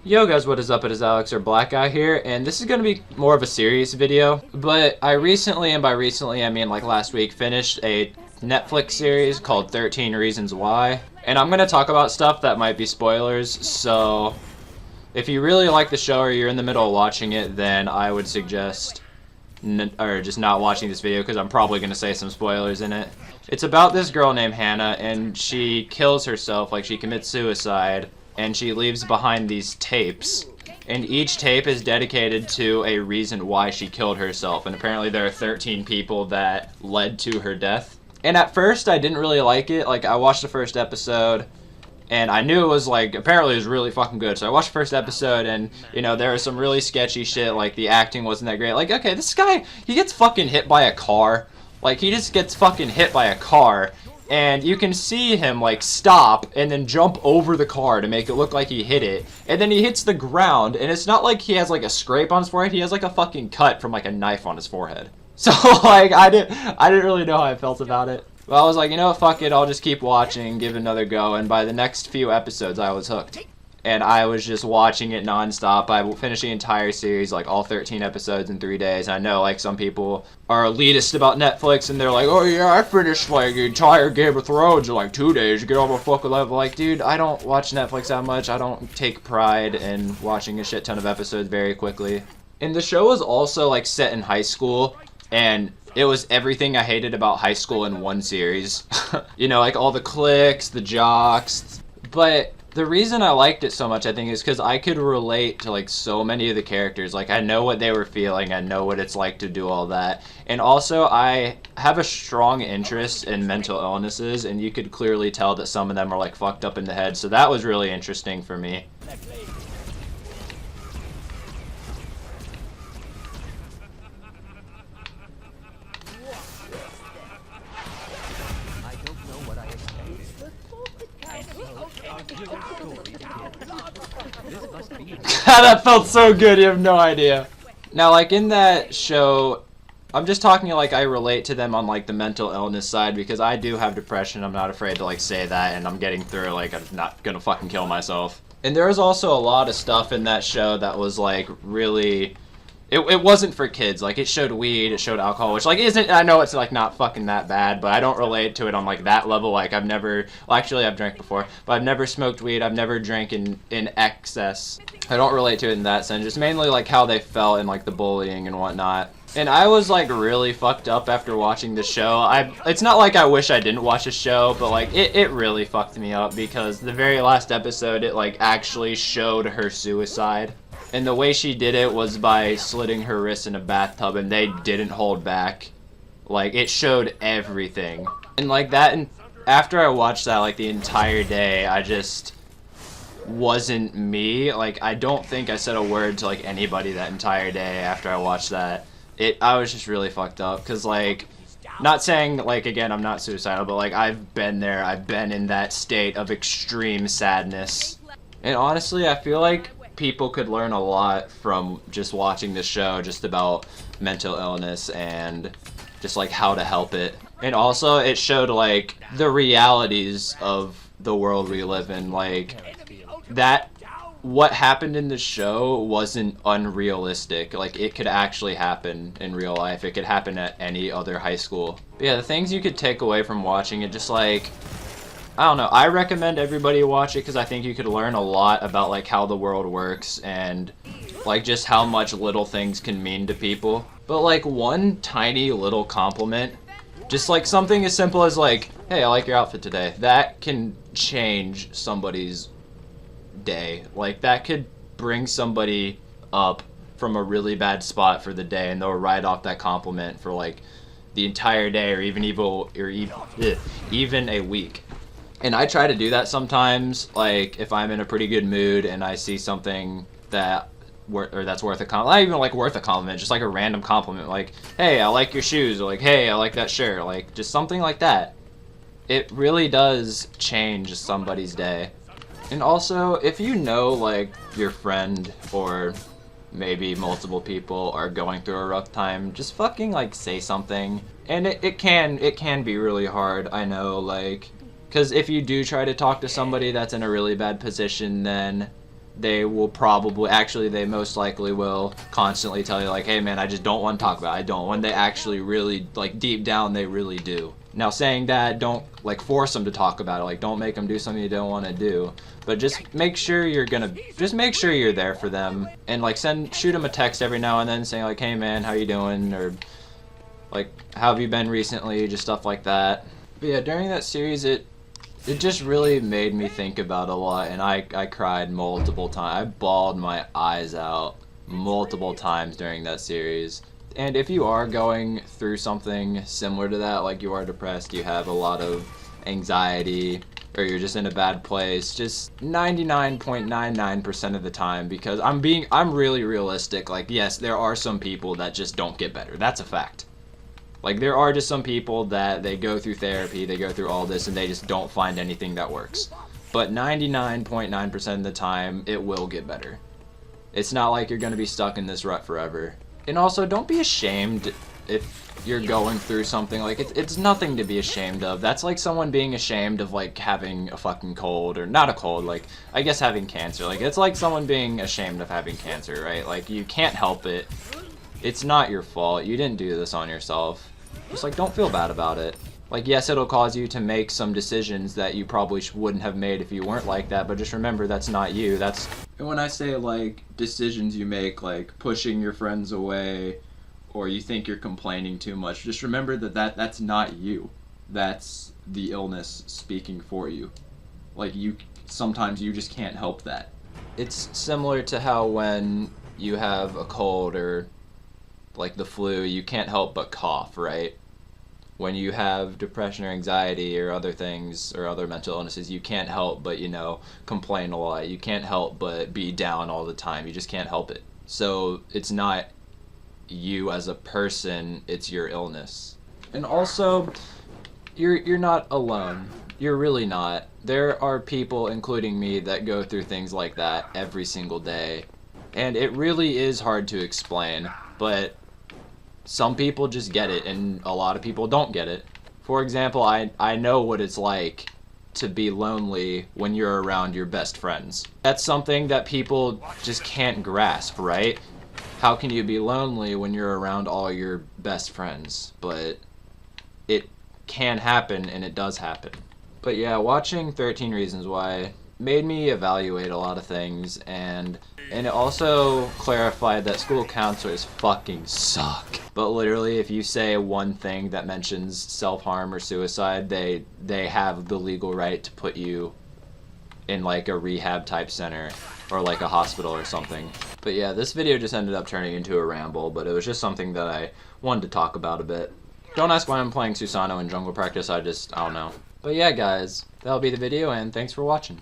Yo guys, what is up? It is Alex or Black Guy here, and this is going to be more of a serious video, but I recently, and by recently I mean like last week, finished a Netflix series called 13 Reasons Why, and I'm going to talk about stuff that might be spoilers, so if you really like the show or you're in the middle of watching it, then I would suggest just not watching this video because I'm probably going to say some spoilers in it. It's about this girl named Hannah, and she kills herself, like she commits suicide, and she leaves behind these tapes, and each tape is dedicated to a reason why she killed herself, and apparently there are 13 people that led to her death. And at first I didn't really like it. Like, I watched the first episode and I knew it was like, apparently it was really fucking good, so I watched the first episode, and you know, there was some really sketchy shit, like the acting wasn't that great. Like, okay, this guy, he gets fucking hit by a car. Like, he just gets fucking hit by a car, and you can see him like stop and then jump over the car to make it look like he hit it, and then he hits the ground, and it's not like he has like a scrape on his forehead, he has like a fucking cut from like a knife on his forehead. So like I didn't really know how I felt about it. Well, I was like, you know what, fuck it, I'll just keep watching, give it another go, and by the next few episodes I was hooked. And I was just watching it non-stop. I finished the entire series, like all 13 episodes in 3 days. I know like some people are elitist about Netflix and they're like, oh yeah, I finished like the entire Game of Thrones in like 2 days to get on my fucking level. Like, dude, I don't watch Netflix that much. I don't take pride in watching a shit ton of episodes very quickly. And the show was also like set in high school, and it was everything I hated about high school in one series. You know, like all the cliques, the jocks, but the reason I liked it so much, I think, is because I could relate to like so many of the characters. Like, I know what they were feeling, I know what it's like to do all that, and also I have a strong interest in mental illnesses, and you could clearly tell that some of them are like fucked up in the head, so that was really interesting for me. That felt so good, you have no idea. Now, like, in that show, I'm just talking like I relate to them on like the mental illness side, because I do have depression. I'm not afraid to like say that, and I'm getting through. Like, I'm not gonna fucking kill myself. And there was also a lot of stuff in that show that was like really, it wasn't for kids. Like, it showed weed, it showed alcohol, which like isn't, I know it's like not fucking that bad, but I don't relate to it on like that level. Like, I've never, well, actually I've drank before, but I've never smoked weed, I've never drank in excess. I don't relate to it in that sense, just mainly like how they felt and like the bullying and whatnot. And I was like really fucked up after watching the show. It's not like I wish I didn't watch the show, but like it really fucked me up, because the very last episode, it like actually showed her suicide. And the way she did it was by slitting her wrists in a bathtub, and they didn't hold back. Like, it showed everything. And like that, and after I watched that like the entire day, I just wasn't me. Like, I don't think I said a word to like anybody that entire day after I watched that. I was just really fucked up, because like, not saying like, again, I'm not suicidal, but like I've been there, I've been in that state of extreme sadness. And honestly, I feel like people could learn a lot from just watching this show, just about mental illness and just like how to help it. And also it showed like the realities of the world we live in, like that what happened in the show wasn't unrealistic. Like, it could actually happen in real life. It could happen at any other high school. But yeah, the things you could take away from watching it, just like, I don't know, I recommend everybody watch it because I think you could learn a lot about like how the world works and like just how much little things can mean to people. But like one tiny little compliment, just like something as simple as like, hey, I like your outfit today, that can change somebody's day. Like, that could bring somebody up from a really bad spot for the day, and they'll write off that compliment for like the entire day, or even a week. And I try to do that sometimes, like if I'm in a pretty good mood and I see something that's worth a compliment, not even like worth a compliment, just like a random compliment, like, hey, I like your shoes, or like, hey, I like that shirt, like just something like that. It really does change somebody's day. And also, if you know like your friend or maybe multiple people are going through a rough time, just fucking like say something. And it can be really hard, I know, like, because if you do try to talk to somebody that's in a really bad position, then they will probably, actually they most likely will constantly tell you like, hey man, I just don't want to talk about it. I don't, when they actually really, like deep down they really do. Now saying that, don't like force them to talk about it, like don't make them do something you don't want to do, but just make sure just make sure you're there for them, and like shoot them a text every now and then saying like, hey man, how you doing, or like, how have you been recently, just stuff like that. But yeah, during that series it just really made me think about a lot, and I cried multiple times. I bawled my eyes out multiple times during that series. And if you are going through something similar to that, like you are depressed, you have a lot of anxiety, or you're just in a bad place, just 99.99% of the time, because I'm really realistic, like yes, there are some people that just don't get better. That's a fact. Like, there are just some people that they go through therapy, they go through all this, and they just don't find anything that works. But 99.9% of the time, it will get better. It's not like you're going to be stuck in this rut forever. And also, don't be ashamed if you're going through something. Like, it's nothing to be ashamed of. That's like someone being ashamed of, like, having a fucking cold, or not a cold, like, I guess having cancer. Like, it's like someone being ashamed of having cancer, right? Like, you can't help it. It's not your fault. You didn't do this on yourself. Just like, don't feel bad about it. Like, yes, it'll cause you to make some decisions that you probably wouldn't have made if you weren't like that, but just remember that's not you. And when I say like decisions you make, like pushing your friends away, or you think you're complaining too much, just remember that's not you. That's the illness speaking for you. Like, sometimes you just can't help that. It's similar to how when you have a cold or like the flu, you can't help but cough, right? When you have depression or anxiety or other things or other mental illnesses, you can't help but, complain a lot. You can't help but be down all the time. You just can't help it. So it's not you as a person, it's your illness. And also, you're not alone. You're really not. There are people, including me, that go through things like that every single day. And it really is hard to explain, but some people just get it, and a lot of people don't get it. For example, I know what it's like to be lonely when you're around your best friends. That's something that people just can't grasp, right? How can you be lonely when you're around all your best friends? But it can happen, and it does happen. But yeah, watching 13 Reasons Why made me evaluate a lot of things, and it also clarified that school counselors fucking suck. But literally, if you say one thing that mentions self-harm or suicide, they have the legal right to put you in like a rehab type center or like a hospital or something. But yeah, this video just ended up turning into a ramble, but it was just something that I wanted to talk about a bit. Don't ask why I'm playing Susano in Jungle Practice, I don't know. But yeah guys, that'll be the video, and thanks for watching.